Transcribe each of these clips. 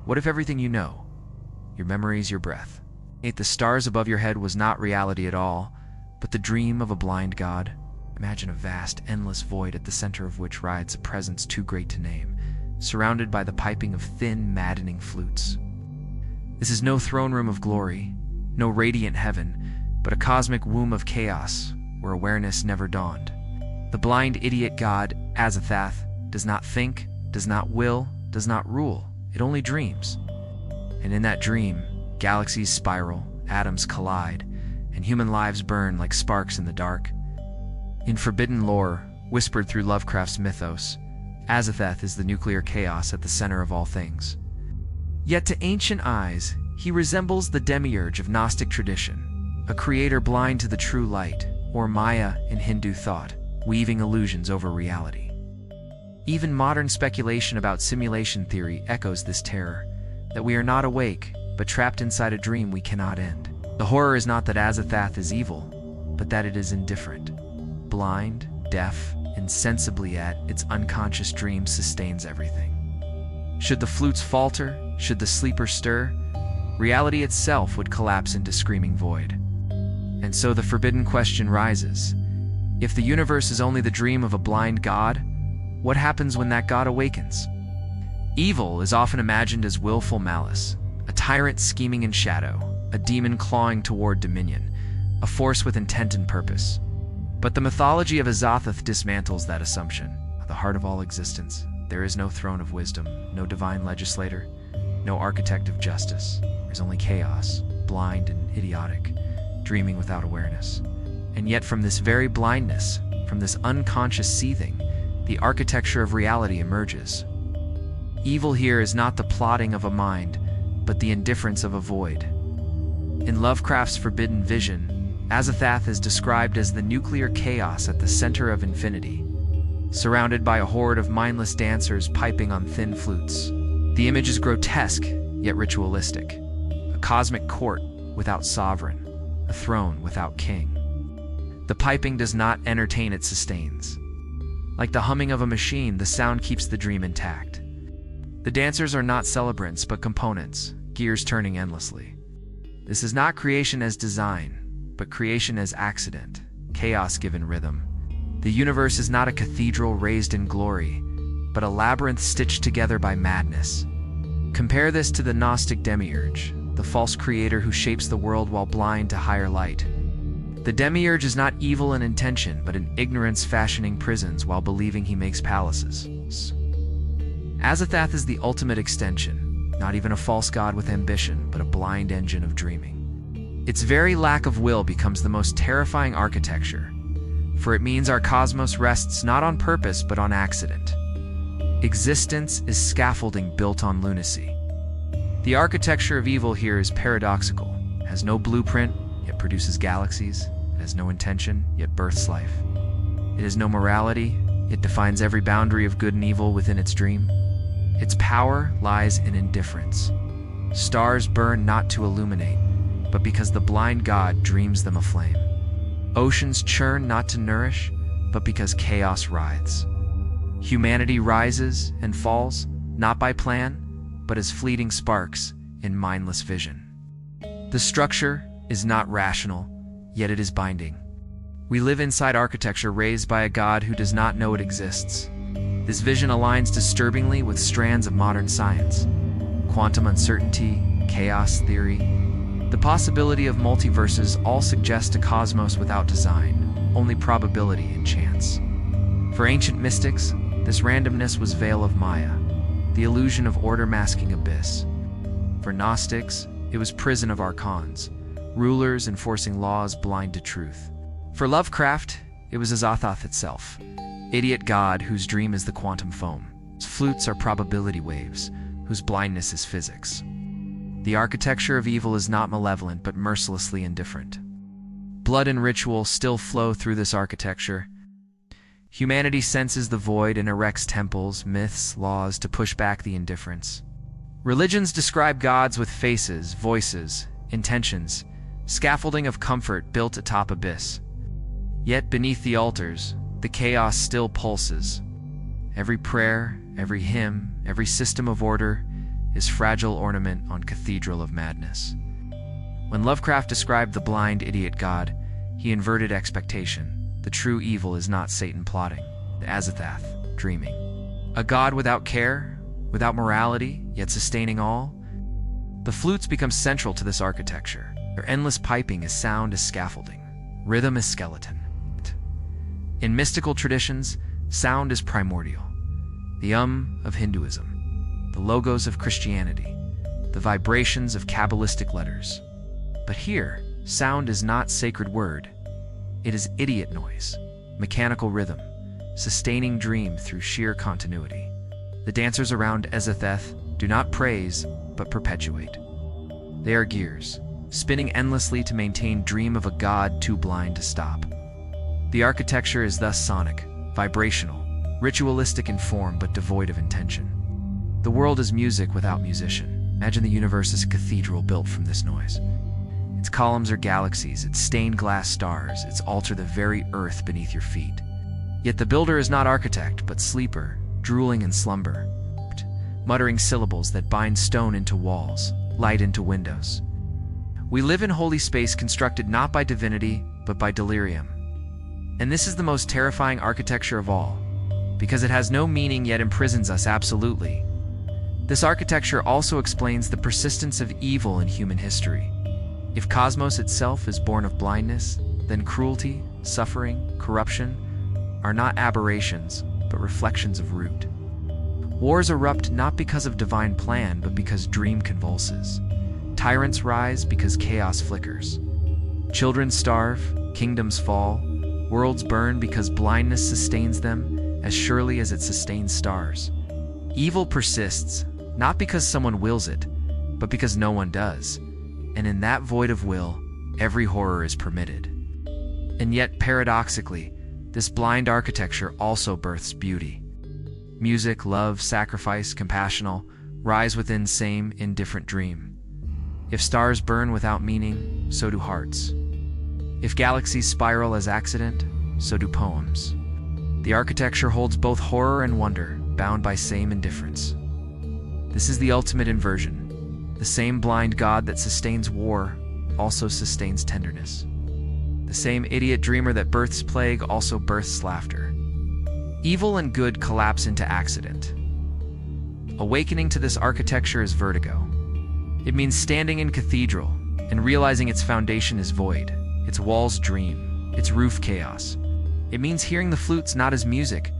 What if everything you know, your memories, your breath, the stars above your head was not reality at all, but the dream of a blind god? Imagine a vast, endless void at the center of which rides a presence too great to name, surrounded by the piping of thin, maddening flutes. This is no throne room of glory, no radiant heaven, but a cosmic womb of chaos where awareness never dawned. The blind idiot god, Azathoth, does not think, does not will, does not rule. It only dreams. And in that dream, galaxies spiral, atoms collide, and human lives burn like sparks in the dark. In forbidden lore, whispered through Lovecraft's Mythos, Azathoth is the nuclear chaos at the center of all things. Yet to ancient eyes, he resembles the demiurge of Gnostic tradition, a creator blind to the true light, or Maya in Hindu thought, weaving illusions over reality. Even modern speculation about simulation theory echoes this terror, that we are not awake, but trapped inside a dream we cannot end. The horror is not that Azathoth is evil, but that it is indifferent. Blind, deaf, insensibly yet its unconscious dream sustains everything. Should the flutes falter, should the sleeper stir, reality itself would collapse into screaming void. And so the forbidden question rises. If the universe is only the dream of a blind god, what happens when that god awakens? Evil is often imagined as willful malice, a tyrant scheming in shadow, a demon clawing toward dominion, a force with intent and purpose. But the mythology of Azathoth dismantles that assumption. At the heart of all existence, there is no throne of wisdom, no divine legislator, no architect of justice. There's only chaos, blind and idiotic, dreaming without awareness. And yet from this very blindness, from this unconscious seething, the architecture of reality emerges. Evil here is not the plotting of a mind, but the indifference of a void. In Lovecraft's forbidden vision, Azathoth is described as the nuclear chaos at the center of infinity, surrounded by a horde of mindless dancers piping on thin flutes. The image is grotesque, yet ritualistic. A cosmic court without sovereign, a throne without king. The piping does not entertain, it sustains. Like the humming of a machine, the sound keeps the dream intact. The dancers are not celebrants, but components, gears turning endlessly. This is not creation as design, but creation as accident, chaos given rhythm. The universe is not a cathedral raised in glory, but a labyrinth stitched together by madness. Compare this to the Gnostic demiurge, the false creator who shapes the world while blind to higher light. The demiurge is not evil in intention, but in ignorance fashioning prisons while believing he makes palaces. Azathoth is the ultimate extension, not even a false god with ambition, but a blind engine of dreaming. Its very lack of will becomes the most terrifying architecture, for it means our cosmos rests not on purpose but on accident. Existence is scaffolding built on lunacy. The architecture of evil here is paradoxical, has no blueprint, yet produces galaxies. It has no intention, yet births life. It has no morality, yet defines every boundary of good and evil within its dream. Its power lies in indifference. Stars burn not to illuminate, but because the blind god dreams them aflame. Oceans churn not to nourish, but because chaos writhes. Humanity rises and falls, not by plan, but as fleeting sparks in mindless vision. The structure is not rational, yet it is binding. We live inside architecture raised by a god who does not know it exists. This vision aligns disturbingly with strands of modern science. Quantum uncertainty, chaos theory. The possibility of multiverses all suggest a cosmos without design, only probability and chance. For ancient mystics, this randomness was veil of Maya, the illusion of order masking abyss. For Gnostics, it was prison of archons, rulers enforcing laws blind to truth. For Lovecraft, it was Azathoth itself, idiot god whose dream is the quantum foam. His flutes are probability waves, whose blindness is physics. The architecture of evil is not malevolent but mercilessly indifferent. Blood and ritual still flow through this architecture. Humanity senses the void and erects temples, myths, laws to push back the indifference. Religions describe gods with faces, voices, intentions, scaffolding of comfort built atop abyss. Yet beneath the altars, the chaos still pulses. Every prayer, every hymn, every system of order his fragile ornament on cathedral of madness. When Lovecraft described the blind idiot god, he inverted expectation. The true evil is not Satan plotting, the Azathoth dreaming. A god without care, without morality, yet sustaining all. The flutes become central to this architecture. Their endless piping is sound as scaffolding, rhythm is skeleton. In mystical traditions, sound is primordial. The of Hinduism, the logos of Christianity, the vibrations of Kabbalistic letters. But here, sound is not sacred word. It is idiot noise, mechanical rhythm, sustaining dream through sheer continuity. The dancers around Azathoth do not praise, but perpetuate. They are gears, spinning endlessly to maintain dream of a god too blind to stop. The architecture is thus sonic, vibrational, ritualistic in form but devoid of intention. The world is music without musician. Imagine the universe as a cathedral built from this noise. Its columns are galaxies, its stained glass stars, its altar the very earth beneath your feet. Yet the builder is not architect, but sleeper, drooling in slumber, muttering syllables that bind stone into walls, light into windows. We live in holy space constructed not by divinity, but by delirium. And this is the most terrifying architecture of all, because it has no meaning yet imprisons us absolutely. This architecture also explains the persistence of evil in human history. If cosmos itself is born of blindness, then cruelty, suffering, corruption are not aberrations, but reflections of root. Wars erupt not because of divine plan, but because dream convulses. Tyrants rise because chaos flickers. Children starve, kingdoms fall, worlds burn because blindness sustains them as surely as it sustains stars. Evil persists, not because someone wills it, but because no one does. And in that void of will, every horror is permitted. And yet, paradoxically, this blind architecture also births beauty. Music, love, sacrifice, compassion rise within same indifferent dream. If stars burn without meaning, so do hearts. If galaxies spiral as accident, so do poems. The architecture holds both horror and wonder, bound by same indifference. This is the ultimate inversion. The same blind god that sustains war also sustains tenderness. The same idiot dreamer that births plague also births laughter. Evil and good collapse into accident. Awakening to this architecture is vertigo. It means standing in cathedral and realizing its foundation is void, its walls dream, its roof chaos. It means hearing the flutes not as music,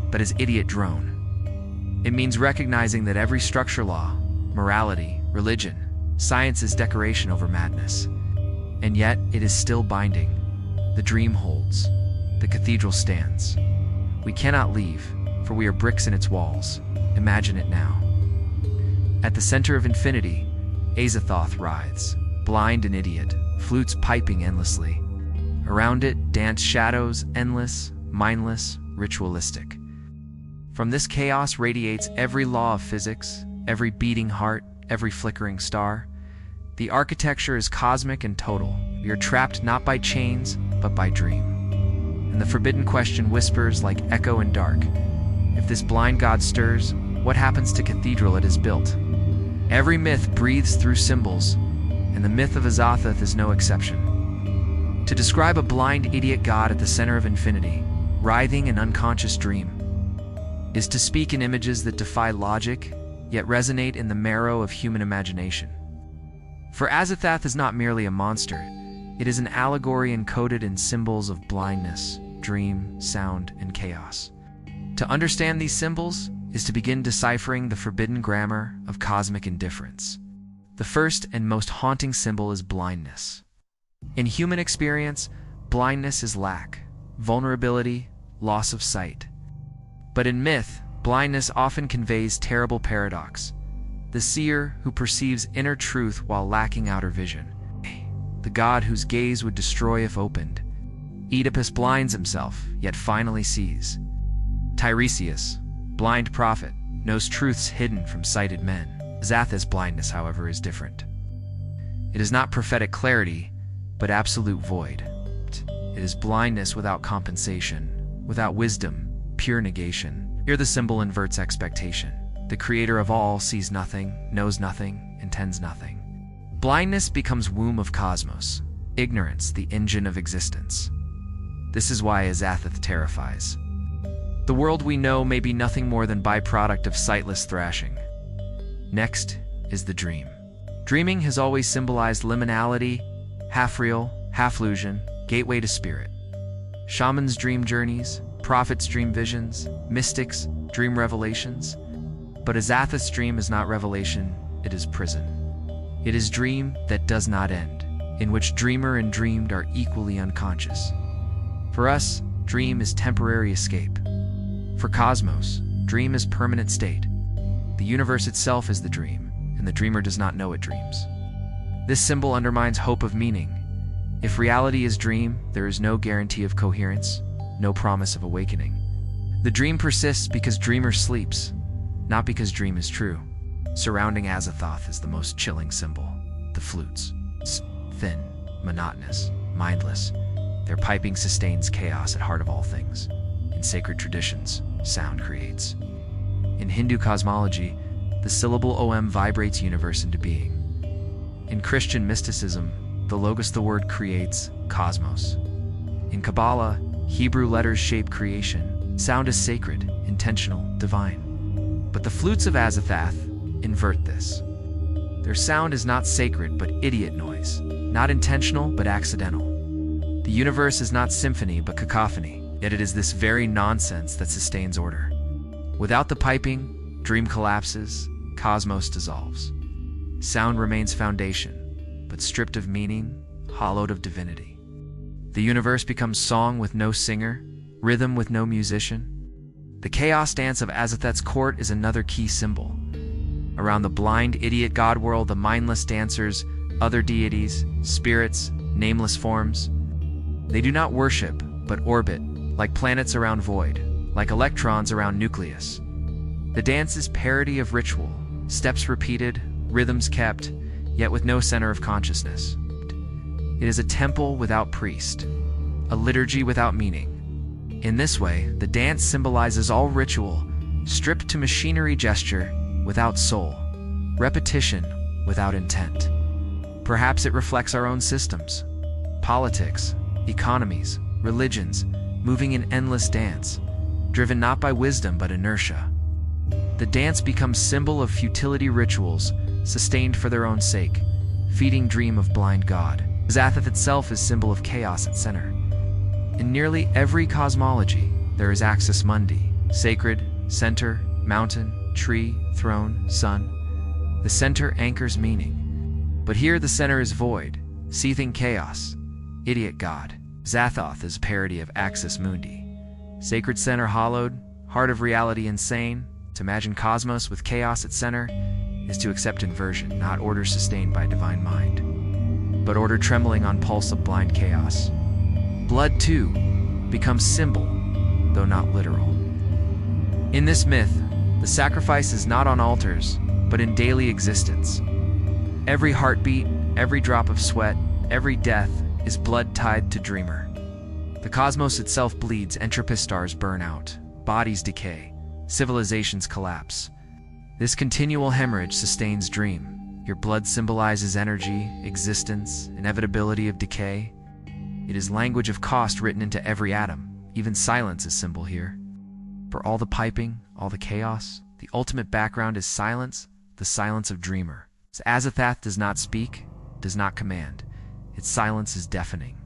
but as idiot drone. It means recognizing that every structure law, morality, religion, science is decoration over madness. And yet, it is still binding. The dream holds. The cathedral stands. We cannot leave, for we are bricks in its walls. Imagine it now. At the center of infinity, Azathoth writhes, blind and idiot, flutes piping endlessly. Around it dance shadows, endless, mindless, ritualistic. From this chaos radiates every law of physics, every beating heart, every flickering star. The architecture is cosmic and total. We are trapped not by chains, but by dream. And the forbidden question whispers like echo in dark. If this blind god stirs, what happens to cathedral it has built? Every myth breathes through symbols, and the myth of Azathoth is no exception. To describe a blind idiot god at the center of infinity, writhing in unconscious dream, is to speak in images that defy logic, yet resonate in the marrow of human imagination. For Azathoth is not merely a monster, it is an allegory encoded in symbols of blindness, dream, sound, and chaos. To understand these symbols is to begin deciphering the forbidden grammar of cosmic indifference. The first and most haunting symbol is blindness. In human experience, blindness is lack, vulnerability, loss of sight. But in myth, blindness often conveys terrible paradox. The seer who perceives inner truth while lacking outer vision. The god whose gaze would destroy if opened. Oedipus blinds himself, yet finally sees. Tiresias, blind prophet, knows truths hidden from sighted men. Azathoth's blindness, however, is different. It is not prophetic clarity, but absolute void. It is blindness without compensation, without wisdom, pure negation. Here the symbol inverts expectation. The creator of all sees nothing, knows nothing, intends nothing. Blindness becomes womb of cosmos, ignorance the engine of existence. This is why Azathoth terrifies. The world we know may be nothing more than byproduct of sightless thrashing. Next is the dream. Dreaming has always symbolized liminality, half-real, half-illusion, gateway to spirit. Shamans dream journeys, prophets dream visions, mystics dream revelations. But Azathoth's dream is not revelation, it is prison. It is dream that does not end, in which dreamer and dreamed are equally unconscious. For us, dream is temporary escape. For Cosmos, dream is permanent state. The universe itself is the dream, and the dreamer does not know it dreams. This symbol undermines hope of meaning. If reality is dream, there is no guarantee of coherence, no promise of awakening. The dream persists because dreamer sleeps, not because dream is true. Surrounding Azathoth is the most chilling symbol, the flutes. Thin, monotonous, mindless. Their piping sustains chaos at heart of all things. In sacred traditions, sound creates. In Hindu cosmology, the syllable Om vibrates universe into being. In Christian mysticism, the logos, the word, creates cosmos. In Kabbalah, Hebrew letters shape creation. Sound is sacred, intentional, divine. But the flutes of Azathoth invert this. Their sound is not sacred but idiot noise, not intentional but accidental. The universe is not symphony but cacophony, yet it is this very nonsense that sustains order. Without the piping, dream collapses, cosmos dissolves. Sound remains foundation, but stripped of meaning, hollowed of divinity. The universe becomes song with no singer, rhythm with no musician. The chaos dance of Azathoth's court is another key symbol. Around the blind idiot god world, the mindless dancers, other deities, spirits, nameless forms. They do not worship, but orbit, like planets around void, like electrons around nucleus. The dance is parody of ritual, steps repeated, rhythms kept, yet with no center of consciousness. It is a temple without priest, a liturgy without meaning. In this way, the dance symbolizes all ritual, stripped to machinery gesture, without soul, repetition without intent. Perhaps it reflects our own systems, politics, economies, religions, moving in endless dance, driven not by wisdom but inertia. The dance becomes symbol of futility, rituals, sustained for their own sake, feeding dream of blind God. Azathoth itself is symbol of chaos at center. In nearly every cosmology, there is axis mundi, sacred, center, mountain, tree, throne, sun. The center anchors meaning. But here the center is void, seething chaos, idiot God. Azathoth is a parody of axis mundi. Sacred center hollowed, heart of reality insane. To imagine cosmos with chaos at center is to accept inversion, not order sustained by divine mind, but order trembling on pulse of blind chaos. Blood, too, becomes symbol, though not literal. In this myth, the sacrifice is not on altars, but in daily existence. Every heartbeat, every drop of sweat, every death is blood tied to dreamer. The cosmos itself bleeds, entropy stars burn out, bodies decay, civilizations collapse. This continual hemorrhage sustains dream. Your blood symbolizes energy, existence, inevitability of decay. It is language of cost written into every atom. Even silence is symbol here. For all the piping, all the chaos, the ultimate background is silence, the silence of dreamer. Azathoth does not speak, does not command. Its silence is deafening.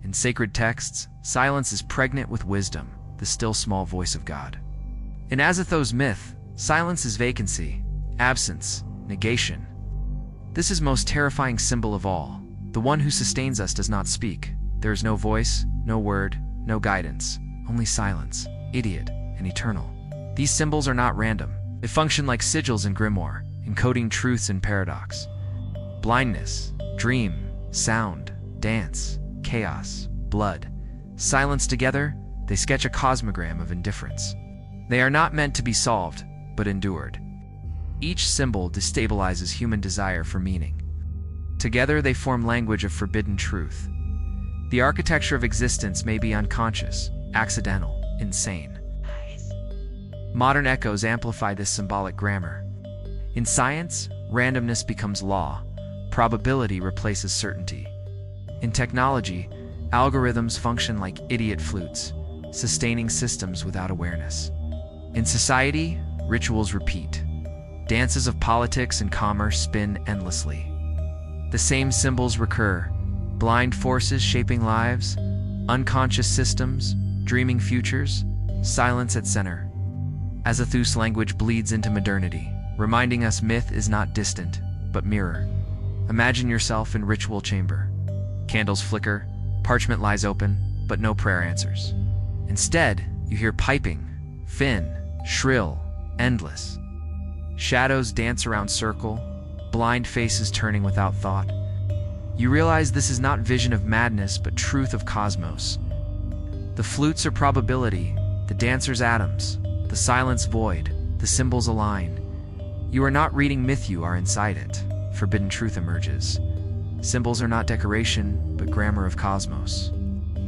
In sacred texts, silence is pregnant with wisdom, the still small voice of God. In Azathoth's myth, silence is vacancy, absence, negation. This is most terrifying symbol of all. The one who sustains us does not speak. There is no voice, no word, no guidance, only silence, idiot, and eternal. These symbols are not random. They function like sigils in grimoire, encoding truths in paradox. Blindness, dream, sound, dance, chaos, blood. Silence together, they sketch a cosmogram of indifference. They are not meant to be solved, but endured. Each symbol destabilizes human desire for meaning. Together they form language of forbidden truth. The architecture of existence may be unconscious, accidental, insane. Modern echoes amplify this symbolic grammar. In science, randomness becomes law. Probability replaces certainty. In technology, algorithms function like idiot flutes, sustaining systems without awareness. In society, rituals repeat. Dances of politics and commerce spin endlessly. The same symbols recur: blind forces shaping lives, unconscious systems, dreaming futures, silence at center. Azathoth's language bleeds into modernity, reminding us myth is not distant, but mirror. Imagine yourself in ritual chamber. Candles flicker, parchment lies open, but no prayer answers. Instead, you hear piping, thin, shrill, endless. Shadows dance around circle, blind faces turning without thought. You realize this is not vision of madness, but truth of cosmos. The flutes are probability, the dancers atoms, the silence void, the symbols align. You are not reading myth, you are inside it. Forbidden truth emerges. Symbols are not decoration, but grammar of cosmos.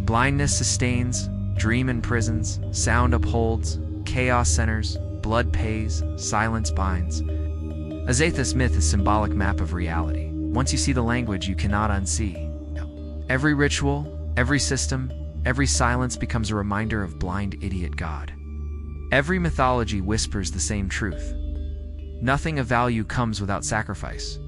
Blindness sustains, dream imprisons, sound upholds, chaos centers, blood pays, silence binds. Azathoth's myth is a symbolic map of reality. Once you see the language, you cannot unsee. Every ritual, every system, every silence becomes a reminder of blind idiot God. Every mythology whispers the same truth. Nothing of value comes without sacrifice.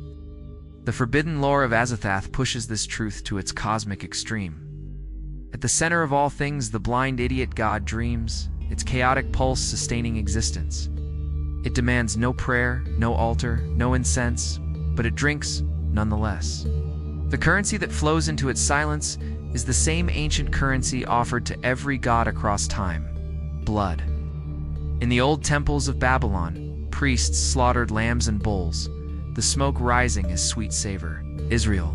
The forbidden lore of Azathoth pushes this truth to its cosmic extreme. At the center of all things, the blind idiot God dreams, its chaotic pulse sustaining existence. It demands no prayer, no altar, no incense, but it drinks nonetheless. The currency that flows into its silence is the same ancient currency offered to every god across time: blood. In the old temples of Babylon, priests slaughtered lambs and bulls, the smoke rising as sweet savor. Israel,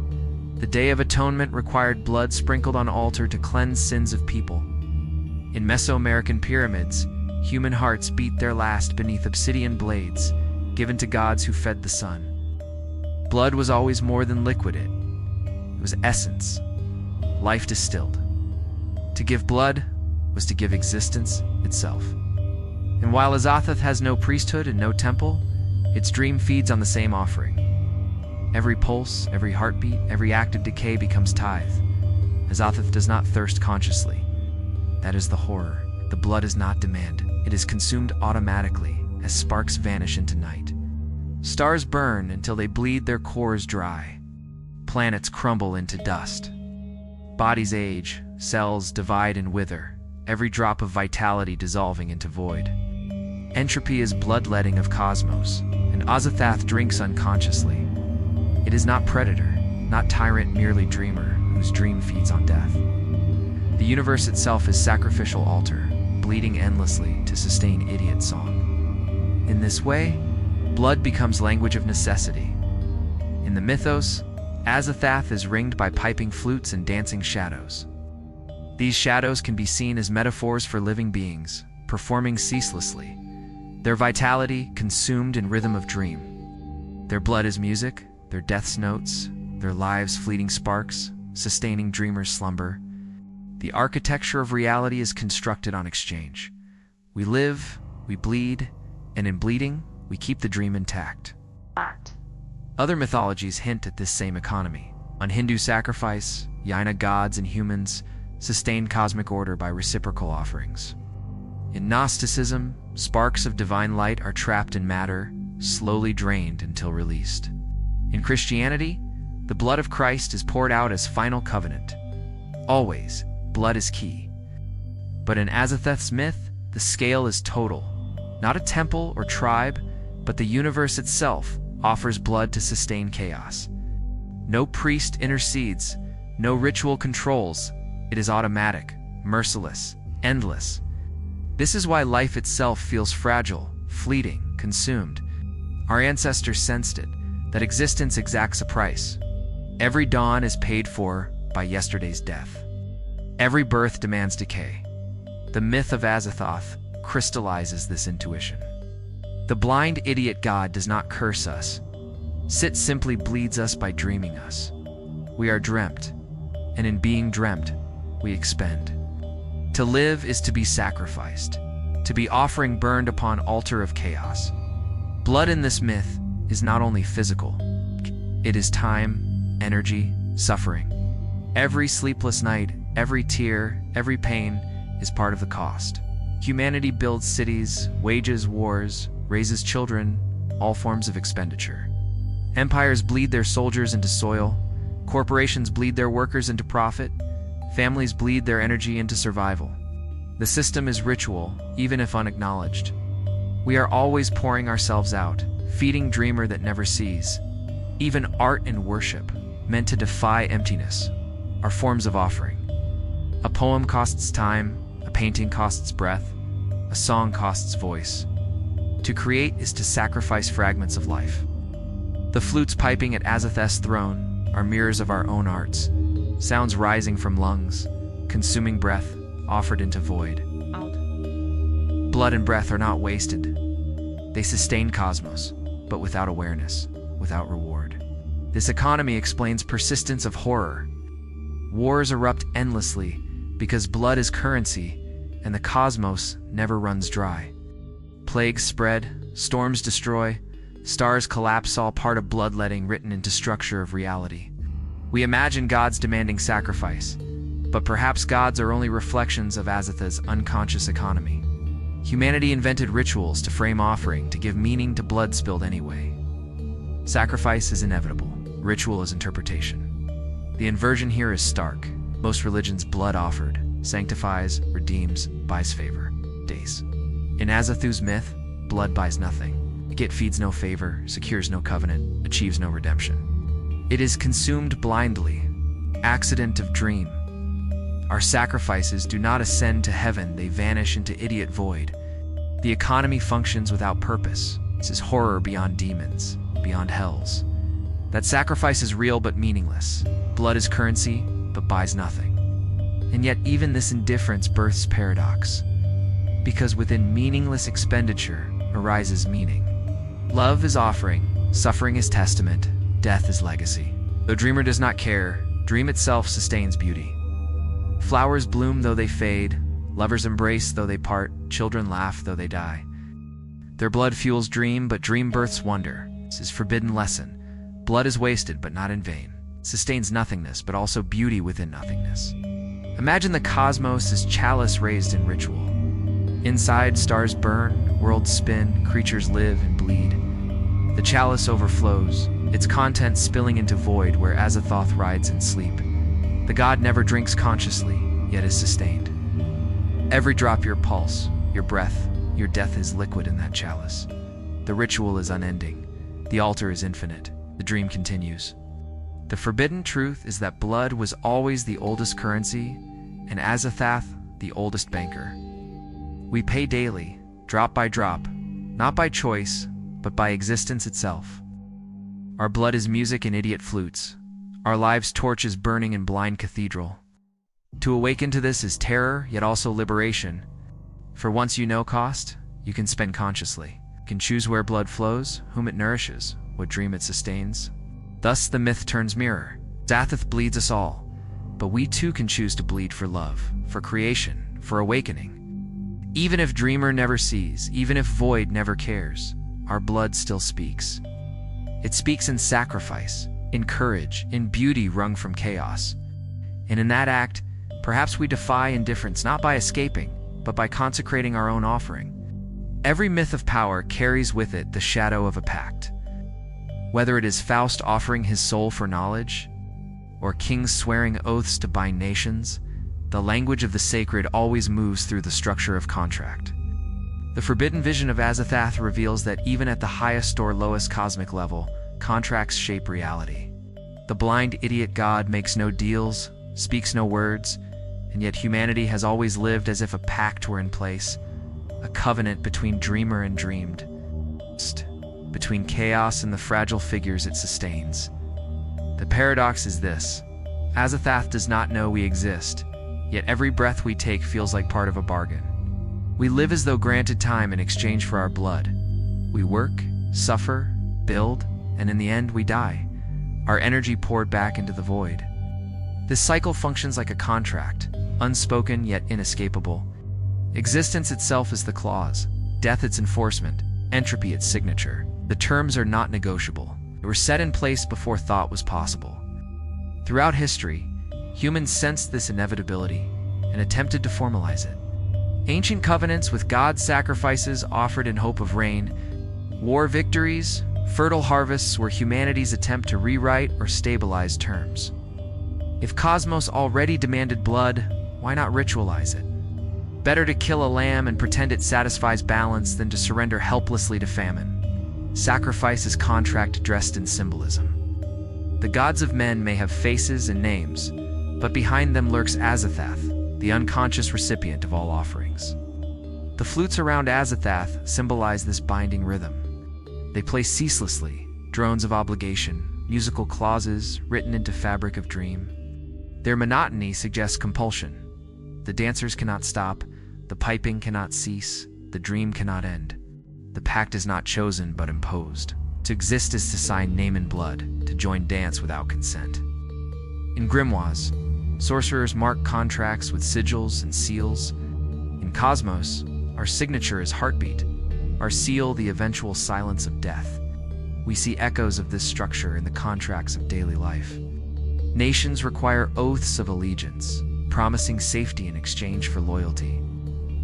the Day of Atonement, required blood sprinkled on altar to cleanse sins of people. In Mesoamerican pyramids, human hearts beat their last beneath obsidian blades, given to gods who fed the sun. Blood was always more than liquid, it was essence, life distilled. To give blood was to give existence itself. And while Azathoth has no priesthood and no temple, its dream feeds on the same offering. Every pulse, every heartbeat, every act of decay becomes tithe. Azathoth does not thirst consciously. That is the horror. The blood is not demand. It is consumed automatically as sparks vanish into night. Stars burn until they bleed their cores dry. Planets crumble into dust. Bodies age, cells divide and wither, every drop of vitality dissolving into void. Entropy is bloodletting of cosmos, and Azathoth drinks unconsciously. It is not predator, not tyrant, merely dreamer, whose dream feeds on death. The universe itself is sacrificial altar, bleeding endlessly to sustain idiot song. In this way, blood becomes language of necessity. In the mythos, Azathoth is ringed by piping flutes and dancing shadows. These shadows can be seen as metaphors for living beings, performing ceaselessly, their vitality consumed in rhythm of dream. Their blood is music, their death's notes, their lives fleeting sparks, sustaining dreamers' slumber. The architecture of reality is constructed on exchange. We live, we bleed, and in bleeding, we keep the dream intact. Other mythologies hint at this same economy. On Hindu sacrifice, Yaina gods and humans sustain cosmic order by reciprocal offerings. In Gnosticism, sparks of divine light are trapped in matter, slowly drained until released. In Christianity, the blood of Christ is poured out as final covenant. Always, blood is key. But in Azathoth's myth, the scale is total. Not a temple or tribe, but the universe itself offers blood to sustain chaos. No priest intercedes, no ritual controls. It is automatic, merciless, endless. This is why life itself feels fragile, fleeting, consumed. Our ancestors sensed it, that existence exacts a price. Every dawn is paid for by yesterday's death. Every birth demands decay. The myth of Azathoth crystallizes this intuition. The blind idiot God does not curse us. Sit simply bleeds us by dreaming us. We are dreamt, and in being dreamt, we expend. To live is to be sacrificed. to be offering burned upon altar of chaos. Blood in this myth is not only physical, it is time, energy, suffering. Every sleepless night, every tear, every pain is part of the cost. Humanity builds cities, wages wars, raises children, all forms of expenditure. Empires bleed their soldiers into soil, corporations bleed their workers into profit, families bleed their energy into survival. The system is ritual, even if unacknowledged. We are always pouring ourselves out, feeding dreamer that never sees. Even art and worship, meant to defy emptiness, are forms of offering. A poem costs time, a painting costs breath, a song costs voice. To create is to sacrifice fragments of life. The flutes piping at Azathoth's throne are mirrors of our own arts, sounds rising from lungs, consuming breath, offered into void. Blood and breath are not wasted. They sustain cosmos, but without awareness, without reward. This economy explains persistence of horror. Wars erupt endlessly because blood is currency, and the cosmos never runs dry. Plagues spread, storms destroy, stars collapse, all part of bloodletting written into structure of reality. We imagine gods demanding sacrifice, but perhaps gods are only reflections of Azathoth's unconscious economy. Humanity invented rituals to frame offering, to give meaning to blood spilled anyway. Sacrifice is inevitable, ritual is interpretation. The inversion here is stark. Most religions' blood offered sanctifies, redeems, buys favor, days. In Azathoth's myth, blood buys nothing. It feeds no favor, secures no covenant, achieves no redemption. It is consumed blindly, accident of dream. Our sacrifices do not ascend to heaven, they vanish into idiot void. The economy functions without purpose. This is horror beyond demons, beyond hells. That sacrifice is real but meaningless. Blood is currency, but buys nothing. And yet even this indifference births paradox. Because within meaningless expenditure arises meaning. Love is offering, suffering is testament, death is legacy. Though dreamer does not care, dream itself sustains beauty. Flowers bloom though they fade, lovers embrace though they part, children laugh though they die. Their blood fuels dream, but dream births wonder. This is forbidden lesson. Blood is wasted, but not in vain. Sustains nothingness, but also beauty within nothingness. Imagine the cosmos as chalice raised in ritual. Inside, stars burn, worlds spin, creatures live and bleed. The chalice overflows, its contents spilling into void where Azathoth rides in sleep. The god never drinks consciously, yet is sustained. Every drop your pulse, your breath, your death is liquid in that chalice. The ritual is unending. The altar is infinite. The dream continues. The forbidden truth is that blood was always the oldest currency, and Azathoth the oldest banker. We pay daily, drop by drop, not by choice, but by existence itself. Our blood is music in idiot flutes. Our lives' torch is burning in blind cathedral. To awaken to this is terror, yet also liberation. For once you know cost, you can spend consciously. You can choose where blood flows, whom it nourishes, what dream it sustains. Thus the myth turns mirror. Azathoth bleeds us all, but we too can choose to bleed for love, for creation, for awakening. Even if dreamer never sees, even if void never cares, our blood still speaks. It speaks in sacrifice, in courage, in beauty wrung from chaos. And in that act, perhaps we defy indifference not by escaping, but by consecrating our own offering. Every myth of power carries with it the shadow of a pact. Whether it is Faust offering his soul for knowledge, or kings swearing oaths to bind nations, the language of the sacred always moves through the structure of contract. The forbidden vision of Azathoth reveals that even at the highest or lowest cosmic level, contracts shape reality. The blind idiot god makes no deals, speaks no words, and yet humanity has always lived as if a pact were in place, a covenant between dreamer and dreamed, between chaos and the fragile figures it sustains. The paradox is this: Azathoth does not know we exist, yet every breath we take feels like part of a bargain. We live as though granted time in exchange for our blood. We work, suffer, build, and in the end we die, our energy poured back into the void. This cycle functions like a contract, unspoken yet inescapable. Existence itself is the clause, death its enforcement, entropy its signature. The terms are not negotiable. They were set in place before thought was possible. Throughout history, humans sensed this inevitability and attempted to formalize it. Ancient covenants with God's sacrifices offered in hope of rain, war victories, fertile harvests were humanity's attempt to rewrite or stabilize terms. If cosmos already demanded blood, why not ritualize it? Better to kill a lamb and pretend it satisfies balance than to surrender helplessly to famine. Sacrifice is contract dressed in symbolism. The gods of men may have faces and names, but behind them lurks Azathoth, the unconscious recipient of all offerings. The flutes around Azathoth symbolize this binding rhythm. They play ceaselessly, drones of obligation, musical clauses written into fabric of dream. Their monotony suggests compulsion. The dancers cannot stop, the piping cannot cease, the dream cannot end. The pact is not chosen but imposed. To exist is to sign name in blood, to join dance without consent. In grimoires, sorcerers mark contracts with sigils and seals. In cosmos, our signature is heartbeat, our seal the eventual silence of death. We see echoes of this structure in the contracts of daily life. Nations require oaths of allegiance, promising safety in exchange for loyalty.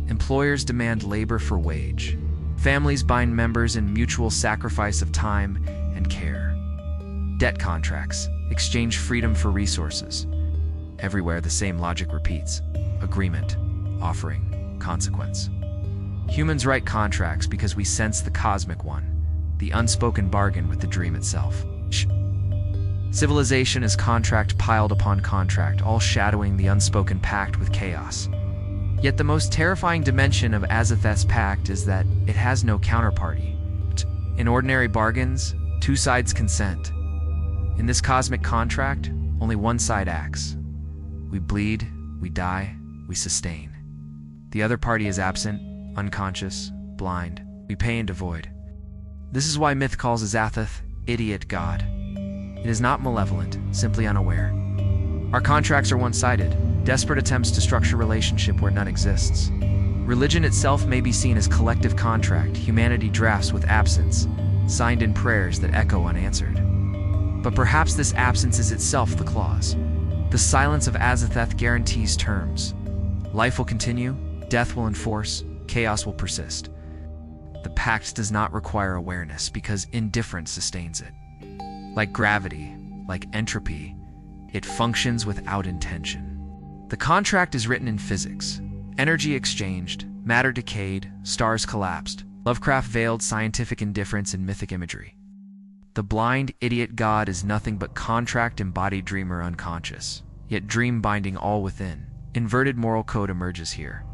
Employers demand labor for wage. Families bind members in mutual sacrifice of time and care. Debt contracts exchange freedom for resources. Everywhere the same logic repeats: agreement, offering, consequence. Humans write contracts because we sense the cosmic one, the unspoken bargain with the dream itself. Civilization is contract piled upon contract, all shadowing the unspoken pact with chaos. Yet the most terrifying dimension of Azathoth's pact is that it has no counterparty. In ordinary bargains, two sides consent. In this cosmic contract, only one side acts. We bleed, we die, we sustain. The other party is absent, unconscious, blind. We pay and avoid. This is why myth calls Azathoth idiot god. It is not malevolent, simply unaware. Our contracts are one-sided, desperate attempts to structure relationship where none exists. Religion itself may be seen as collective contract humanity drafts with absence, signed in prayers that echo unanswered. But perhaps this absence is itself the clause. The silence of Azathoth guarantees terms. Life will continue, death will enforce, chaos will persist. The pact does not require awareness because indifference sustains it. Like gravity, like entropy, it functions without intention. The contract is written in physics. Energy exchanged, matter decayed, stars collapsed. Lovecraft veiled scientific indifference in mythic imagery. The blind, idiot god is nothing but contract-embodied dreamer unconscious, yet dream binding all within. Inverted moral code emerges here.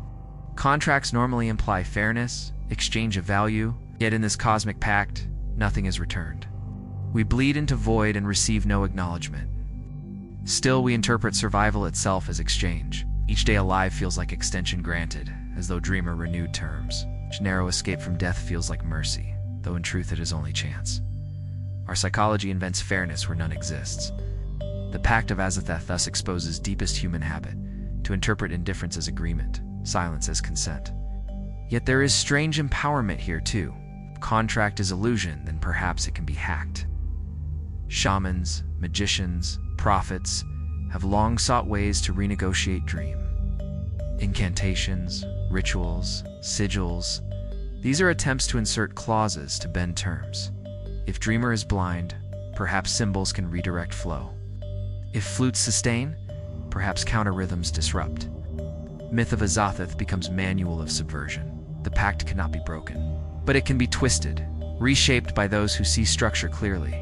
Contracts normally imply fairness, exchange of value, yet in this cosmic pact, nothing is returned. We bleed into void and receive no acknowledgement. Still, we interpret survival itself as exchange. Each day alive feels like extension granted, as though dreamer renewed terms. Each narrow escape from death feels like mercy, though in truth it is only chance. Our psychology invents fairness where none exists. The Pact of Azathoth thus exposes deepest human habit, to interpret indifference as agreement, silence as consent. Yet there is strange empowerment here too. If contract is illusion, then perhaps it can be hacked. Shamans, magicians, prophets have long sought ways to renegotiate dream. Incantations, rituals, sigils, these are attempts to insert clauses to bend terms. If dreamer is blind, perhaps symbols can redirect flow. If flutes sustain, perhaps counter-rhythms disrupt. Myth of Azathoth becomes manual of subversion. The pact cannot be broken, but it can be twisted, reshaped by those who see structure clearly.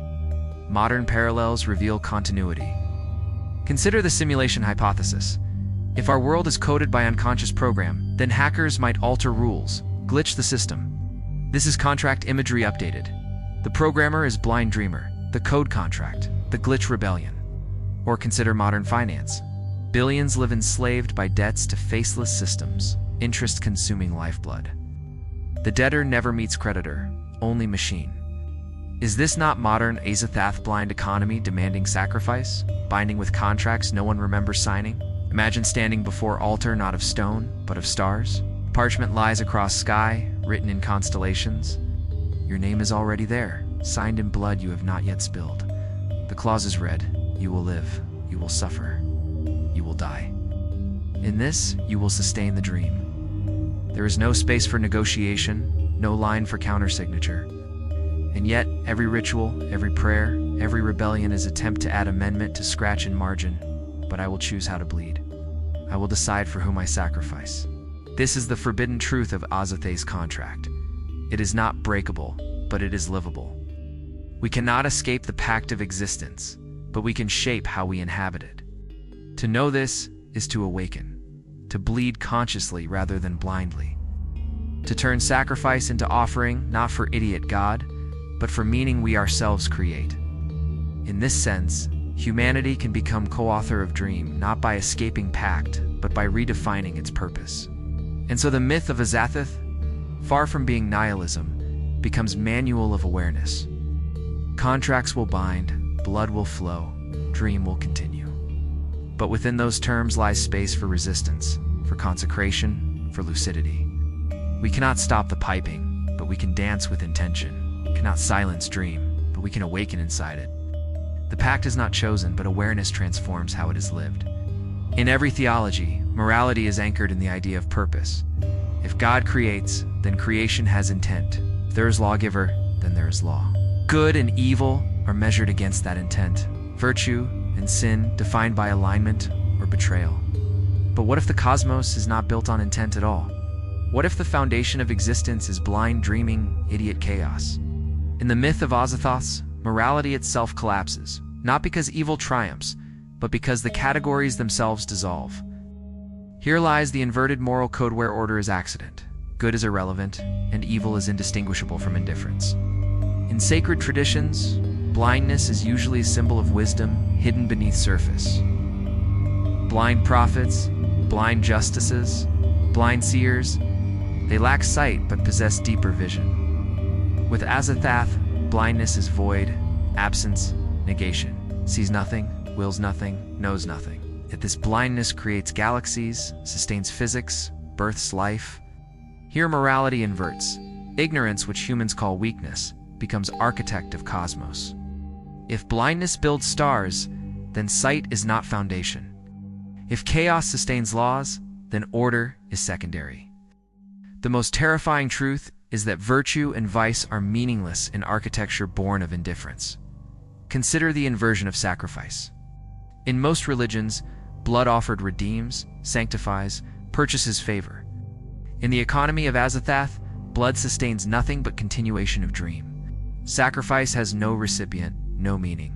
Modern parallels reveal continuity. Consider the simulation hypothesis. If our world is coded by unconscious program, then hackers might alter rules, glitch the system. This is contract imagery updated. The programmer is blind dreamer, the code contract, the glitch rebellion. Or consider modern finance. Billions live enslaved by debts to faceless systems, interest-consuming lifeblood. The debtor never meets creditor, only machine. Is this not modern Azathoth blind economy demanding sacrifice, binding with contracts no one remembers signing? Imagine standing before altar not of stone, but of stars. Parchment lies across sky, written in constellations. Your name is already there, signed in blood you have not yet spilled. The clause is read: you will live, you will suffer, you will die. In this, you will sustain the dream. There is no space for negotiation, no line for countersignature. And yet, every ritual, every prayer, every rebellion is an attempt to add amendment to scratch in margin. But I will choose how to bleed. I will decide for whom I sacrifice. This is the forbidden truth of Azathoth's contract. It is not breakable, but it is livable. We cannot escape the pact of existence, but we can shape how we inhabit it. To know this is to awaken, to bleed consciously rather than blindly, to turn sacrifice into offering, not for idiot God, but for meaning we ourselves create. In this sense, humanity can become co-author of dream, not by escaping pact, but by redefining its purpose. And so the myth of Azathoth, far from being nihilism, becomes manual of awareness. Contracts will bind, blood will flow, dream will continue. But within those terms lies space for resistance, for consecration, for lucidity. We cannot stop the piping, but we can dance with intention. We cannot silence dream, but we can awaken inside it. The pact is not chosen, but awareness transforms how it is lived. In every theology, morality is anchored in the idea of purpose. If God creates, then creation has intent. If there is lawgiver, then there is law. Good and evil are measured against that intent. Virtue and sin defined by alignment or betrayal. But what if the cosmos is not built on intent at all? What if the foundation of existence is blind, dreaming, idiot chaos? In the myth of Azathoth, morality itself collapses, not because evil triumphs, but because the categories themselves dissolve. Here lies the inverted moral code where order is accident, good is irrelevant, and evil is indistinguishable from indifference. In sacred traditions, blindness is usually a symbol of wisdom hidden beneath surface. Blind prophets, blind justices, blind seers, they lack sight but possess deeper vision. With Azathoth, blindness is void, absence, negation, sees nothing, wills nothing, knows nothing. Yet this blindness creates galaxies, sustains physics, births life. Here morality inverts. Ignorance, which humans call weakness, becomes architect of cosmos. If blindness builds stars, then sight is not foundation. If chaos sustains laws, then order is secondary. The most terrifying truth is that virtue and vice are meaningless in architecture born of indifference. Consider the inversion of sacrifice. In most religions, blood offered redeems, sanctifies, purchases favor. In the economy of Azathoth, blood sustains nothing but continuation of dream. Sacrifice has no recipient, no meaning.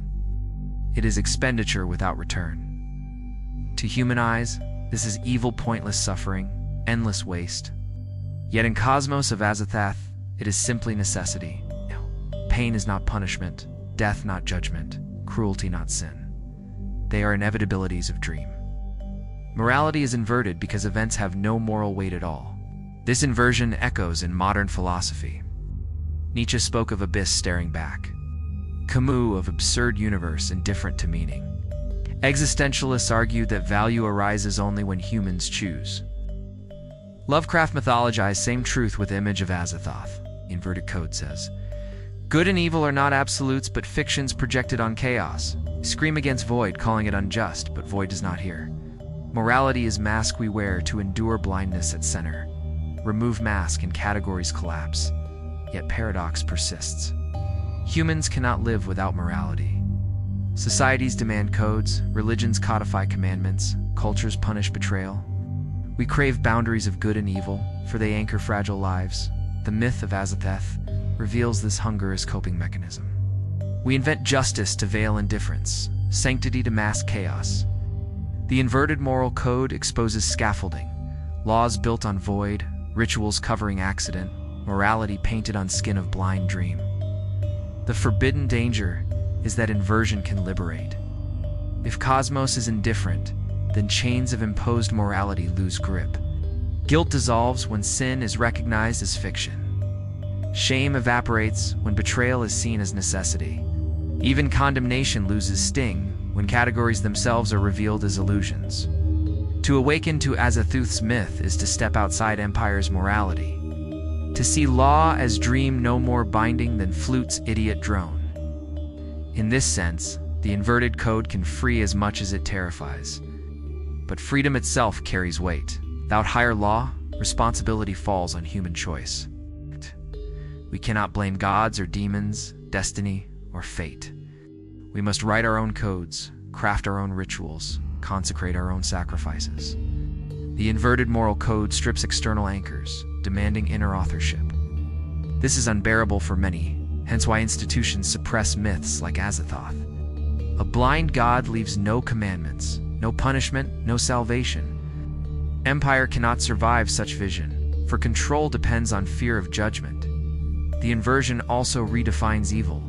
It is expenditure without return. To human eyes, this is evil, pointless suffering, endless waste. Yet in cosmos of Azathoth, it is simply necessity. Pain is not punishment, death not judgment, cruelty not sin. They are inevitabilities of dream. Morality is inverted because events have no moral weight at all. This inversion echoes in modern philosophy. Nietzsche spoke of abyss staring back. Camus of absurd universe indifferent to meaning. Existentialists argued that value arises only when humans choose. Lovecraft mythologized same truth with the image of Azathoth. Inverted code says, good and evil are not absolutes but fictions projected on chaos. Scream against void, calling it unjust, but void does not hear. Morality is mask we wear to endure blindness at center. Remove mask and categories collapse, yet paradox persists. Humans cannot live without morality. Societies demand codes, religions codify commandments, cultures punish betrayal. We crave boundaries of good and evil, for they anchor fragile lives. The myth of Azathoth reveals this hunger as coping mechanism. We invent justice to veil indifference, sanctity to mask chaos. The inverted moral code exposes scaffolding, laws built on void, rituals covering accident, morality painted on skin of blind dream. The forbidden danger is that inversion can liberate. If cosmos is indifferent, then chains of imposed morality lose grip. Guilt dissolves when sin is recognized as fiction. Shame evaporates when betrayal is seen as necessity. Even condemnation loses sting when categories themselves are revealed as illusions. To awaken to Azathoth's myth is to step outside Empire's morality, to see law as dream no more binding than Flutes' idiot drone. In this sense, the inverted code can free as much as it terrifies. But freedom itself carries weight. Without higher law, responsibility falls on human choice. We cannot blame gods or demons, destiny, or fate. We must write our own codes, craft our own rituals, consecrate our own sacrifices. The inverted moral code strips external anchors, demanding inner authorship. This is unbearable for many, hence why institutions suppress myths like Azathoth. A blind god leaves no commandments, no punishment, no salvation. Empire cannot survive such vision, for control depends on fear of judgment. The inversion also redefines evil.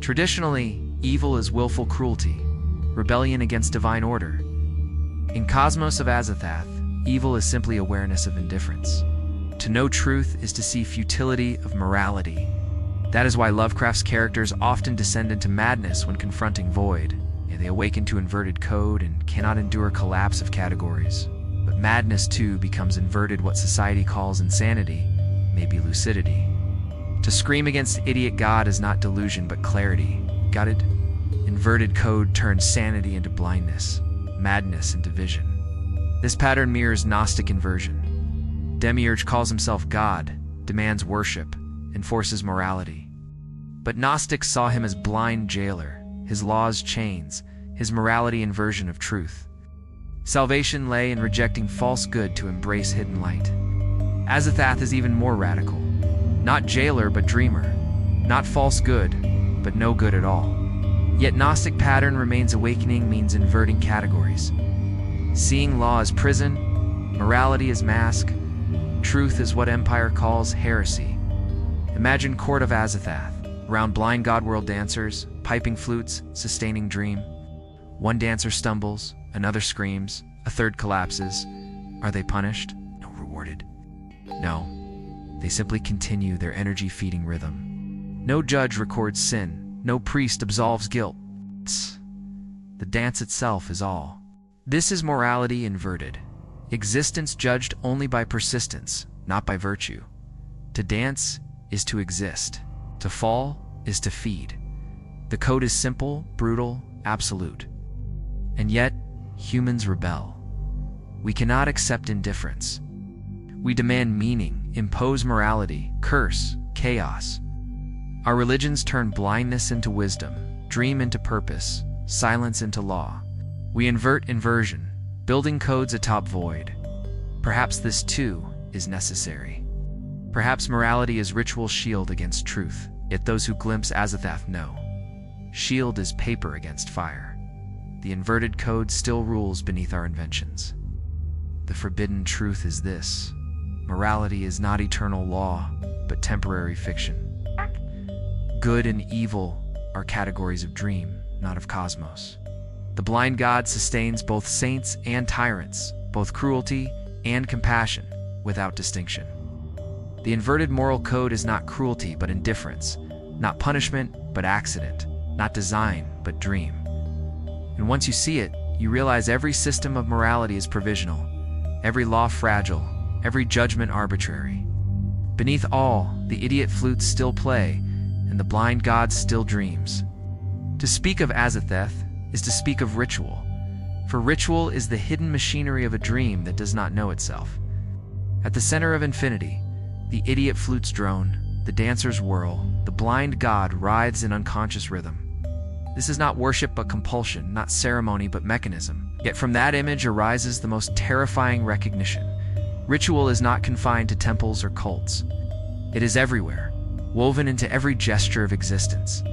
Traditionally, evil is willful cruelty, rebellion against divine order. In Cosmos of Azathoth, evil is simply awareness of indifference. To know truth is to see futility of morality. That is why Lovecraft's characters often descend into madness when confronting void. They awaken to inverted code and cannot endure collapse of categories. But madness too becomes inverted. What society calls insanity may be lucidity. To scream against idiot God is not delusion but clarity. Got it? Inverted code turns sanity into blindness, madness into vision. This pattern mirrors Gnostic inversion. Demiurge calls himself God, demands worship, enforces morality. But Gnostics saw him as blind jailer, his laws chains, his morality inversion of truth. Salvation lay in rejecting false good to embrace hidden light. Azathoth is even more radical. Not jailer but dreamer. Not false good, but no good at all. Yet Gnostic pattern remains awakening means inverting categories. Seeing law as prison, morality as mask, truth is what Empire calls heresy. Imagine Court of Azathoth, around blind godworld dancers, piping flutes, sustaining dream. One dancer stumbles, another screams, a third collapses. Are they punished? No, rewarded. No, they simply continue their energy-feeding rhythm. No judge records sin, no priest absolves guilt. The dance itself is all. This is morality inverted. Existence judged only by persistence, not by virtue. To dance is to exist. To fall is to feed. The code is simple, brutal, absolute. And yet, humans rebel. We cannot accept indifference. We demand meaning, impose morality, curse, chaos. Our religions turn blindness into wisdom, dream into purpose, silence into law. We invert inversion, building codes atop void. Perhaps this too is necessary. Perhaps morality is ritual shield against truth, yet those who glimpse Azathoth know. Shield is paper against fire. The inverted code still rules beneath our inventions. The forbidden truth is this: morality is not eternal law, but temporary fiction. Good and evil are categories of dream, not of cosmos. The blind god sustains both saints and tyrants, both cruelty and compassion, without distinction. The inverted moral code is not cruelty but indifference, not punishment but accident, not design but dream. And once you see it, you realize every system of morality is provisional, every law fragile, every judgment arbitrary. Beneath all, the idiot flutes still play, and the blind god still dreams. To speak of Azathoth is to speak of ritual, for ritual is the hidden machinery of a dream that does not know itself. At the center of infinity, the idiot flutes drone, the dancers whirl, the blind god writhes in unconscious rhythm. This is not worship but compulsion, not ceremony but mechanism. Yet from that image arises the most terrifying recognition. Ritual is not confined to temples or cults. It is everywhere, woven into every gesture of existence,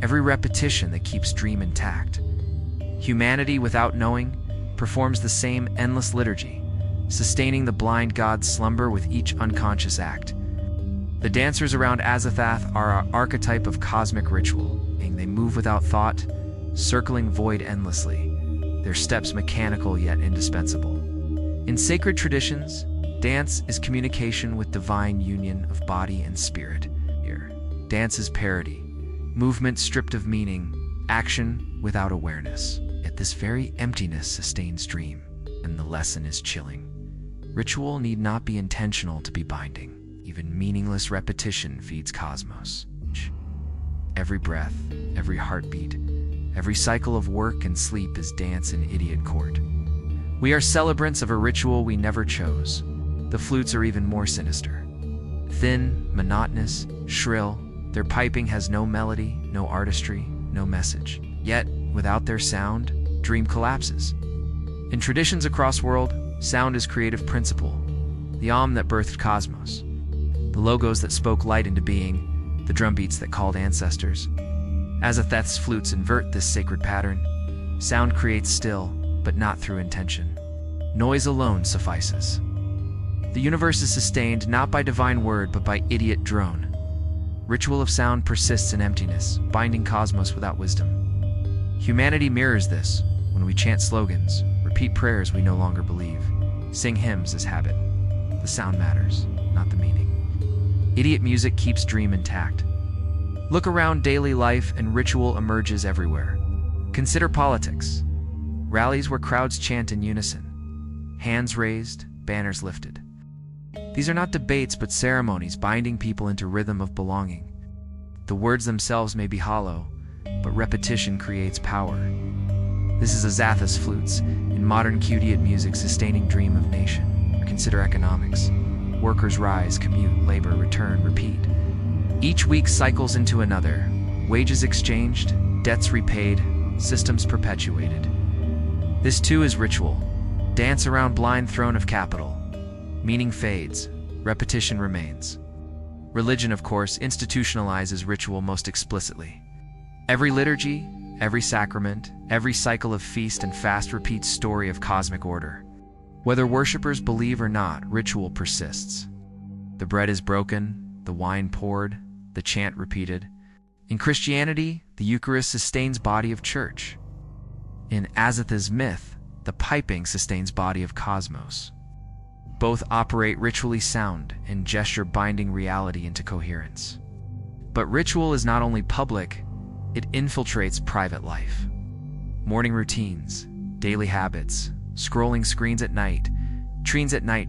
every repetition that keeps dream intact. Humanity, without knowing, performs the same endless liturgy, sustaining the blind god's slumber with each unconscious act. The dancers around Azathoth are our archetype of cosmic ritual. They move without thought, circling void endlessly, their steps mechanical yet indispensable. In sacred traditions, dance is communication with divine union of body and spirit. Here, dance is parody, movement stripped of meaning, action without awareness. Yet this very emptiness sustains dream. and the lesson is chilling. Ritual need not be intentional to be binding. Even meaningless repetition feeds cosmos. Every breath, every heartbeat, every cycle of work and sleep is dance in idiot court. We are celebrants of a ritual we never chose. The flutes are even more sinister. Thin, monotonous, shrill, their piping has no melody, no artistry, no message. Yet, without their sound, dream collapses. In traditions across world, sound is creative principle, the Om that birthed cosmos, the logos that spoke light into being, the drumbeats that called ancestors. Azathoth's flutes invert this sacred pattern. Sound creates still, but not through intention. Noise alone suffices. The universe is sustained not by divine word, but by idiot drone. Ritual of sound persists in emptiness, binding cosmos without wisdom. Humanity mirrors this when we chant slogans, repeat prayers we no longer believe, sing hymns as habit. The sound matters, not the meaning. Idiot music keeps dream intact. Look around daily life and ritual emerges everywhere. Consider politics. Rallies where crowds chant in unison. Hands raised, banners lifted. These are not debates but ceremonies binding people into rhythm of belonging. The words themselves may be hollow, but repetition creates power. This is Azathoth's flutes, in modern idiot music sustaining dream of nation. Or consider economics. Workers rise, commute, labor, return, repeat. Each week cycles into another. Wages exchanged, debts repaid, systems perpetuated. This too is ritual. Dance around blind throne of capital. Meaning fades, repetition remains. Religion, of course, institutionalizes ritual most explicitly. Every liturgy, every sacrament, every cycle of feast and fast repeats story of cosmic order. Whether worshippers believe or not, ritual persists. The bread is broken, the wine poured, the chant repeated. In Christianity, the Eucharist sustains body of church. In Azathoth's myth, the piping sustains body of cosmos. Both operate ritually sound and gesture binding reality into coherence. But ritual is not only public, it infiltrates private life. Morning routines, daily habits, scrolling screens at night,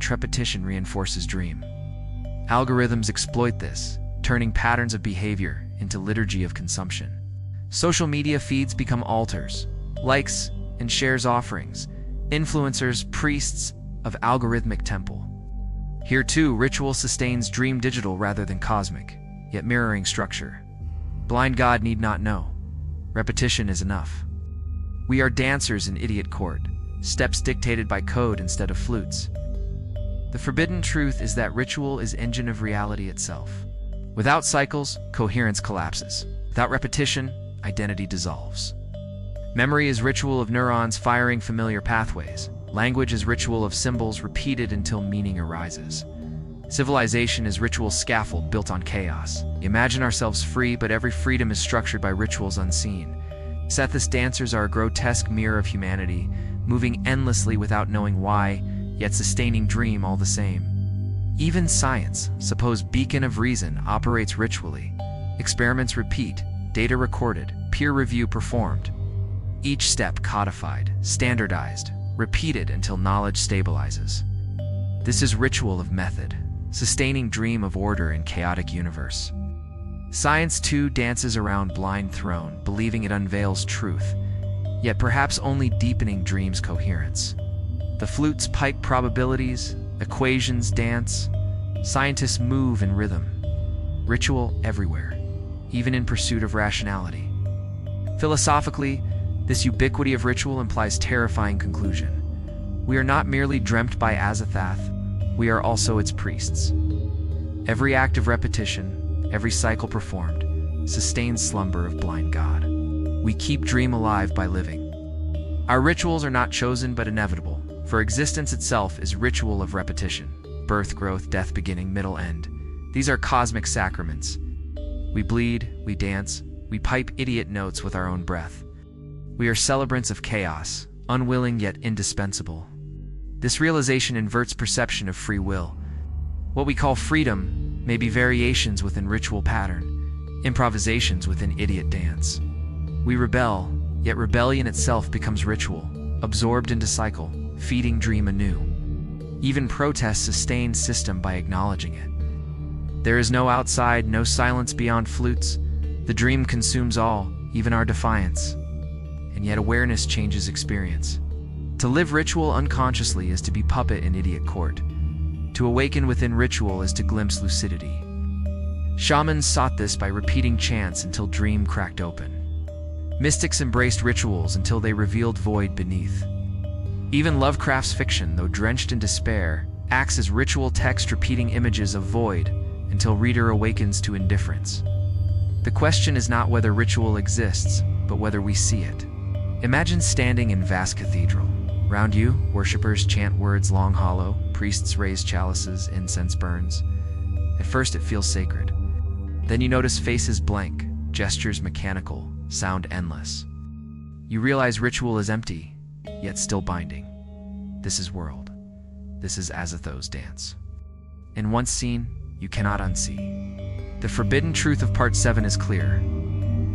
repetition reinforces dream. Algorithms exploit this, turning patterns of behavior into liturgy of consumption. Social media feeds become altars, likes and shares offerings, influencers, priests of algorithmic temple. Here too, ritual sustains dream digital rather than cosmic, yet mirroring structure. Blind God need not know. Repetition is enough. We are dancers in idiot court, steps dictated by code instead of flutes. The forbidden truth is that ritual is engine of reality itself. Without cycles, coherence collapses. Without repetition, identity dissolves. Memory is ritual of neurons firing familiar pathways. Language is ritual of symbols repeated until meaning arises. Civilization is ritual scaffold built on chaos. Imagine ourselves free, but every freedom is structured by rituals unseen. Azathoth's dancers are a grotesque mirror of humanity, moving endlessly without knowing why, yet sustaining dream all the same. Even science, supposed beacon of reason, operates ritually. Experiments repeat, data recorded, peer review performed. Each step codified, standardized, repeated until knowledge stabilizes. This is ritual of method, sustaining dream of order in chaotic universe. Science too dances around blind throne, believing it unveils truth, yet perhaps only deepening dream's coherence. The flutes pipe probabilities, equations dance, scientists move in rhythm. Ritual everywhere, even in pursuit of rationality. Philosophically, this ubiquity of ritual implies terrifying conclusion. We are not merely dreamt by Azathoth, we are also its priests. Every act of repetition, every cycle performed, sustains slumber of blind God. We keep dream alive by living. Our rituals are not chosen but inevitable, for existence itself is ritual of repetition. Birth, growth, death, beginning, middle, end. These are cosmic sacraments. We bleed, we dance, we pipe idiot notes with our own breath. We are celebrants of chaos, unwilling yet indispensable. This realization inverts perception of free will. What we call freedom may be variations within ritual pattern, improvisations within idiot dance. We rebel, yet rebellion itself becomes ritual, absorbed into cycle, feeding dream anew. Even protests sustain system by acknowledging it. There is no outside, no silence beyond flutes. The dream consumes all, even our defiance. And yet awareness changes experience. To live ritual unconsciously is to be puppet in idiot court. To awaken within ritual is to glimpse lucidity. Shamans sought this by repeating chants until dream cracked open. Mystics embraced rituals until they revealed void beneath. Even Lovecraft's fiction, though drenched in despair, acts as ritual text repeating images of void until reader awakens to indifference. The question is not whether ritual exists, but whether we see it. Imagine standing in vast cathedral. Round you, worshippers chant words long hollow, priests raise chalices, incense burns. At first it feels sacred. Then you notice faces blank, gestures mechanical, sound endless. You realize ritual is empty, yet still binding. This is world. This is Azathoth's dance. In once seen, you cannot unsee. The forbidden truth of Part 7 is clear.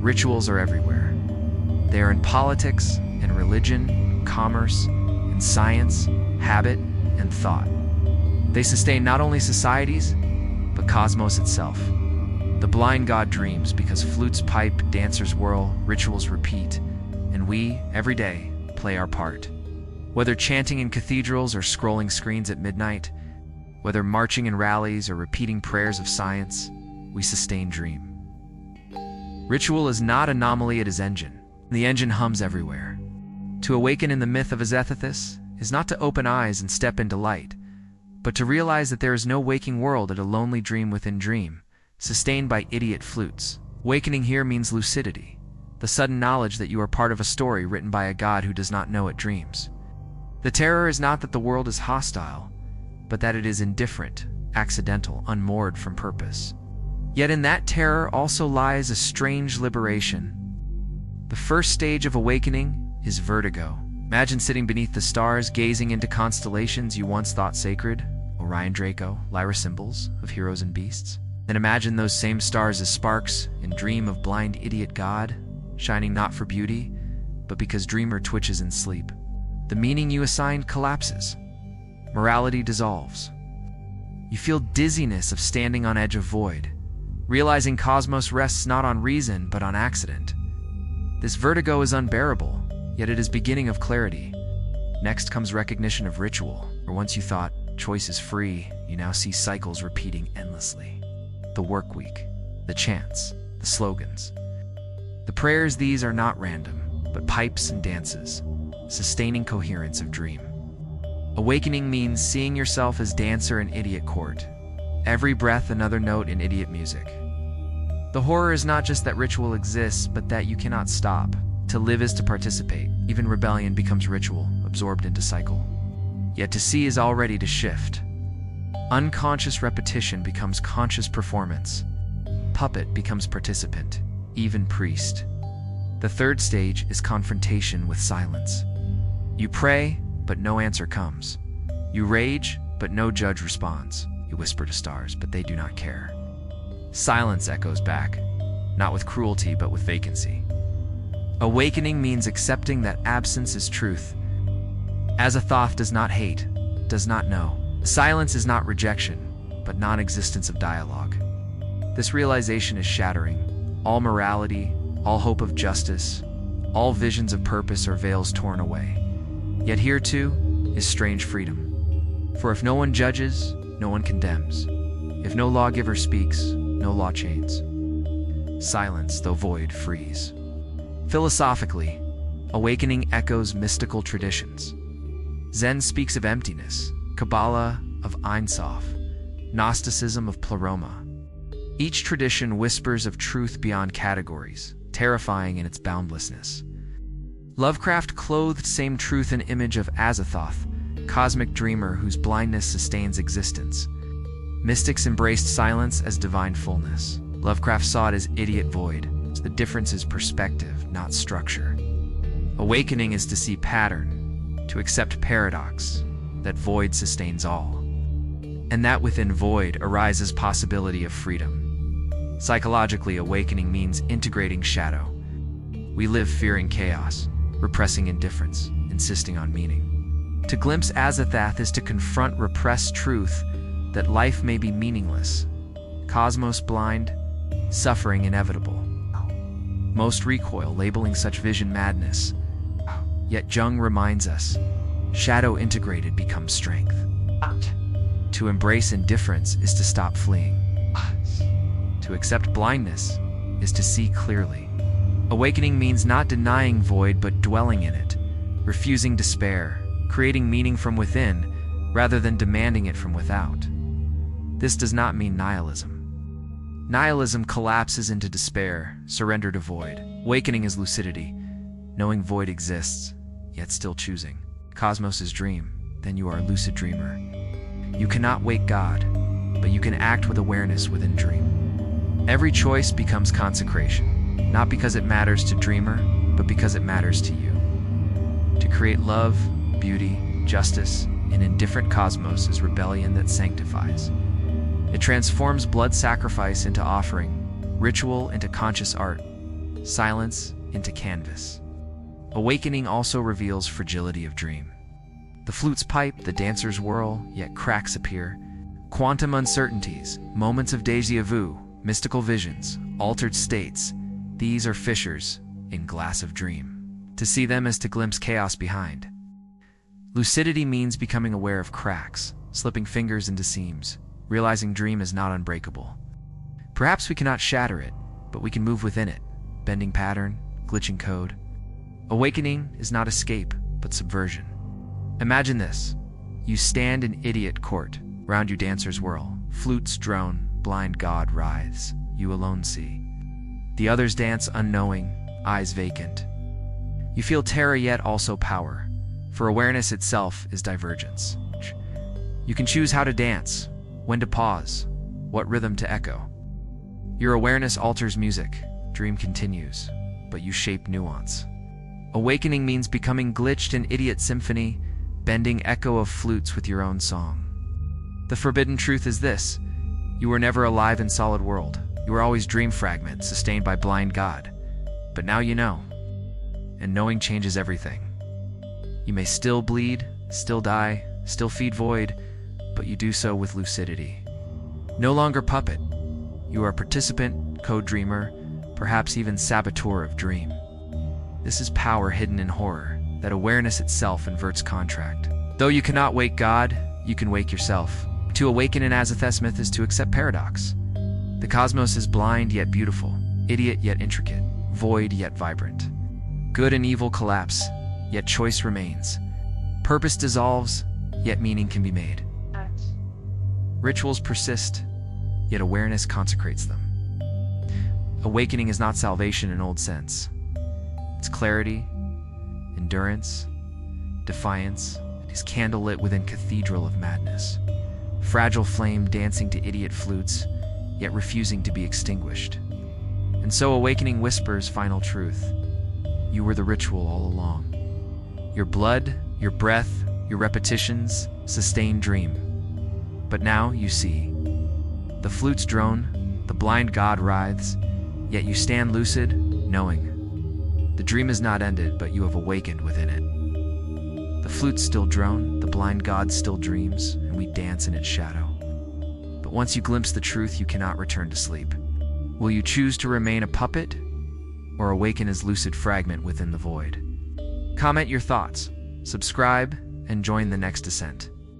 Rituals are everywhere. They are in politics and religion, commerce, and science, habit, and thought. They sustain not only societies, but cosmos itself. The blind god dreams because flutes pipe, dancers whirl, rituals repeat, and we, every day, play our part. Whether chanting in cathedrals or scrolling screens at midnight, whether marching in rallies or repeating prayers of science, we sustain dream. Ritual is not anomaly, it is engine. The engine hums everywhere. To awaken in the myth of Azathoth is not to open eyes and step into light, but to realize that there is no waking world at a lonely dream within dream, sustained by idiot flutes. Awakening here means lucidity, the sudden knowledge that you are part of a story written by a god who does not know it dreams. The terror is not that the world is hostile, but that it is indifferent, accidental, unmoored from purpose. Yet in that terror also lies a strange liberation. The first stage of awakening is vertigo. Imagine sitting beneath the stars, gazing into constellations you once thought sacred, Orion, Draco, Lyra, symbols of heroes and beasts. Then imagine those same stars as sparks and dream of blind idiot God, shining not for beauty, but because dreamer twitches in sleep. The meaning you assigned collapses. Morality dissolves. You feel dizziness of standing on edge of void, realizing cosmos rests not on reason, but on accident. This vertigo is unbearable, yet it is beginning of clarity. Next comes recognition of ritual, where once you thought choice is free, you now see cycles repeating endlessly. The work week, the chants, the slogans. The prayers, these are not random, but pipes and dances, sustaining coherence of dream. Awakening means seeing yourself as dancer in idiot court. Every breath another note in idiot music. The horror is not just that ritual exists, but that you cannot stop. To live is to participate. Even rebellion becomes ritual, absorbed into cycle. Yet to see is already to shift. Unconscious repetition becomes conscious performance. Puppet becomes participant, even priest. The third stage is confrontation with silence. You pray, but no answer comes. You rage, but no judge responds. You whisper to stars, but they do not care. Silence echoes back, not with cruelty, but with vacancy. Awakening means accepting that absence is truth. Azathoth does not hate, does not know. Silence is not rejection, but non-existence of dialogue. This realization is shattering. All morality, all hope of justice, all visions of purpose are veils torn away. Yet here too is strange freedom. For if no one judges, no one condemns. If no lawgiver speaks, no law chains. Silence, though void, frees. Philosophically, awakening echoes mystical traditions. Zen speaks of emptiness, Kabbalah of Ein Sof, Gnosticism of Pleroma. Each tradition whispers of truth beyond categories, terrifying in its boundlessness. Lovecraft clothed same truth in image of Azathoth, cosmic dreamer whose blindness sustains existence. Mystics embraced silence as divine fullness. Lovecraft saw it as idiot void. The difference is perspective, not structure. Awakening is to see pattern, to accept paradox, that void sustains all, and that within void arises possibility of freedom. Psychologically, awakening means integrating shadow. We live fearing chaos, repressing indifference, insisting on meaning. To glimpse Azathoth is to confront repressed truth that life may be meaningless, cosmos blind, suffering inevitable. Most recoil, labeling such vision madness. Yet Jung reminds us, shadow integrated becomes strength. To embrace indifference is to stop fleeing. To accept blindness is to see clearly. Awakening means not denying void but dwelling in it, refusing despair, creating meaning from within rather than demanding it from without. This does not mean nihilism. Nihilism collapses into despair, surrender to void. Awakening is lucidity, knowing void exists, yet still choosing. Cosmos is dream, then you are a lucid dreamer. You cannot wake God, but you can act with awareness within dream. Every choice becomes consecration, not because it matters to dreamer, but because it matters to you. To create love, beauty, justice in indifferent cosmos is rebellion that sanctifies. It transforms blood sacrifice into offering, ritual into conscious art, silence into canvas. Awakening also reveals fragility of dream. The flutes pipe, the dancers whirl, yet cracks appear. Quantum uncertainties, moments of déjà vu, mystical visions, altered states, these are fissures in glass of dream. To see them is to glimpse chaos behind. Lucidity means becoming aware of cracks, slipping fingers into seams, realizing dream is not unbreakable. Perhaps we cannot shatter it, but we can move within it, bending pattern, glitching code. Awakening is not escape, but subversion. Imagine this. You stand in idiot court. Round you dancers whirl. Flutes drone. Blind God writhes. You alone see. The others dance unknowing, eyes vacant. You feel terror yet also power, for awareness itself is divergence. You can choose how to dance, when to pause, what rhythm to echo. Your awareness alters music. Dream continues, but you shape nuance. Awakening means becoming glitched in idiot symphony, bending echo of flutes with your own song. The forbidden truth is this: you were never alive in solid world. You were always dream fragment, sustained by blind God. But now you know, and knowing changes everything. You may still bleed, still die, still feed void, but you do so with lucidity. No longer puppet. You are participant, co-dreamer, perhaps even saboteur of dream. This is power hidden in horror, that awareness itself inverts contract. Though you cannot wake God, you can wake yourself. To awaken in Azathoth's myth is to accept paradox. The cosmos is blind yet beautiful, idiot yet intricate, void yet vibrant. Good and evil collapse, yet choice remains. Purpose dissolves, yet meaning can be made. Rituals persist, yet awareness consecrates them. Awakening is not salvation in old sense. It's clarity, endurance, defiance, his candle lit within cathedral of madness. Fragile flame dancing to idiot flutes, yet refusing to be extinguished. And so awakening whispers final truth. You were the ritual all along. Your blood, your breath, your repetitions sustain dream. But now you see. The flutes drone, the blind God writhes, yet you stand lucid, knowing. The dream is not ended, but you have awakened within it. The flutes still drone, the blind God still dreams, and we dance in its shadow. But once you glimpse the truth, you cannot return to sleep. Will you choose to remain a puppet, or awaken as lucid fragment within the void? Comment your thoughts, subscribe, and join the next descent.